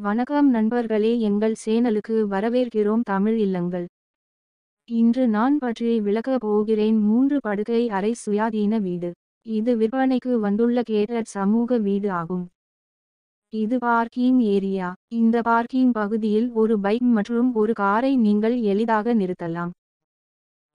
வணக்கம் நண்பர்களே, எங்கள் சேனலுக்கு வரவேற்கிறோம். தமிழ் இல்லங்கள். இன்று நான் பற்றி விளக்கப் போகிறேன் 3 படுக்கை அறை சுயாதீன வீடு. இது விற்பனைக்கு வந்துள்ள கேட்டட் சமூக வீடு ஆகும். இது பார்க்கிங் ஏரியா. இந்த பார்க்கிங் பகுதியில் ஒரு பைக் மற்றும் ஒரு காரை நீங்கள் எளிதாக நிறுத்தலாம்.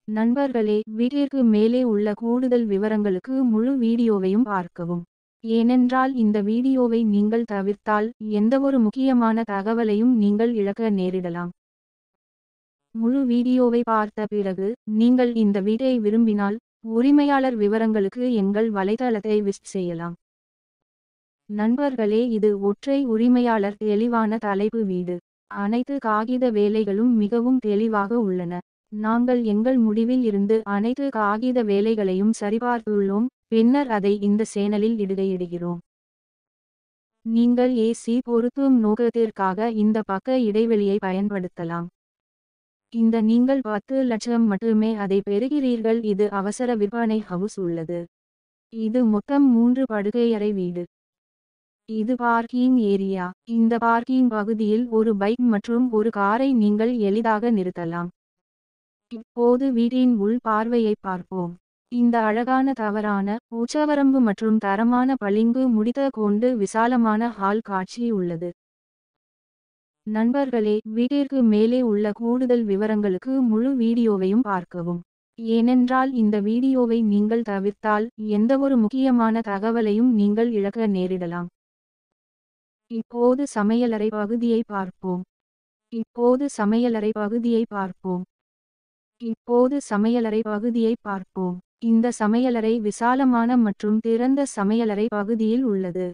நண்பர்களே, வீட்டிற்கு மேலே உள்ள கூடுதல் விவரங்களுக்கு முழு வீடியோவையும் பார்க்கவும். ஏனென்றால் இந்த வீடியோவை நீங்கள் தவிர்த்தால் எந்தவொரு முக்கியமான தகவலையும் நீங்கள் இழக்க நேரிடலாம். முழு வீடியோவை பார்த்த பிறகு நீங்கள் இந்த வீட்டை விரும்பினால் உரிமையாளர் விவரங்களுக்கு எங்கள் வலைத்தளத்தை விசிட் செய்யலாம். நண்பர்களே, இது ஒற்றை உரிமையாளர் தெளிவான தலைப்பு வீடு. அனைத்து காகித வேலைகளும் மிகவும் தெளிவாக உள்ளன. நாங்கள் எங்கள் முடிவில் இருந்து அனைத்து காகித வேலைகளையும் சரிபார்த்துள்ளோம், பின்னர் அதை இந்த சேனலில் இடுகிறோம். நீங்கள் ஏசி பொருத்தும் நோக்கத்திற்காக இந்த பக்க இடைவெளியை பயன்படுத்தலாம். இந்த நீங்கள் 10 லட்சம் மட்டுமே அதை பெறுகிறீர்கள். இது அவசர விற்பனை ஹவுஸ் உள்ளது. இது மொத்தம் 3 படுக்கையறை வீடு. இது பார்க்கிங் ஏரியா. இந்த பார்க்கிங் பகுதியில் ஒரு பைக் மற்றும் ஒரு காரை நீங்கள் எளிதாக நிறுத்தலாம். இப்போது வீட்டின் உள் பார்வையை பார்ப்போம். இந்த அழகான தவறான உச்சவரம்பு மற்றும் தரமான பளிங்கு முடித்த கொண்டு விசாலமான ஹால் காட்சி உள்ளது. நண்பர்களே, வீட்டிற்கு மேலே உள்ள கூடுதல் விவரங்களுக்கு முழு வீடியோவையும் பார்க்கவும். ஏனென்றால் இந்த வீடியோவை நீங்கள் தவிர்த்தால் எந்தவொரு முக்கியமான தகவலையும் நீங்கள் இழக்க நேரிடலாம். இப்போது சமையலறை பகுதியை பார்ப்போம். இப்போது சமையலறை பகுதியை பார்ப்போம். இப்போது சமையலறை பகுதியை பார்ப்போம். இந்த சமையலறை விசாலமான மற்றும் திறந்த சமையலறை பகுதியில் உள்ளது.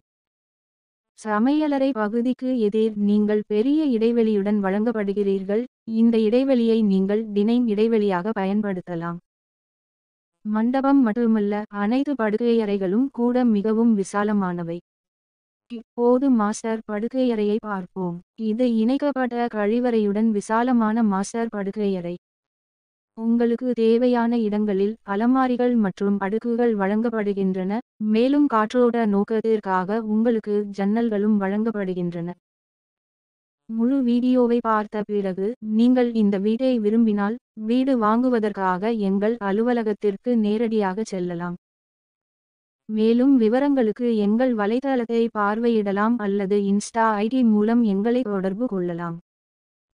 சமையலறை பகுதிக்கு எதிர் நீங்கள் பெரிய இடைவெளியுடன் வழங்கப்படுகிறீர்கள். இந்த இடைவெளியை நீங்கள் டினைங் இடைவெளியாக பயன்படுத்தலாம். மண்டபம் மட்டுமல்ல, அனைத்து படுக்கையறைகளும் கூட மிகவும் விசாலமானவை. இப்போது மாஸ்டர் படுக்கையறையை பார்ப்போம். இது இணைக்கப்பட்ட கழிவறையுடன் விசாலமான மாஸ்டர் படுக்கையறை. உங்களுக்கு தேவையான இடங்களில் அலமாரிகள் மற்றும் அடுக்குகள் வழங்கப்படுகின்றன, மேலும் காற்றோட்ட நோக்கத்திற்காக உங்களுக்கு ஜன்னல்களும் வழங்கப்படுகின்றன. முழு வீடியோவை பார்த்த பிறகு நீங்கள் இந்த வீட்டை விரும்பினால் வீடு வாங்குவதற்காக எங்கள் அலுவலகத்திற்கு நேரடியாக செல்லலாம். மேலும் விவரங்களுக்கு எங்கள் வலைத்தளத்தை பார்வையிடலாம் அல்லது இன்ஸ்டா ஐடி மூலம் எங்களை தொடர்பு கொள்ளலாம்.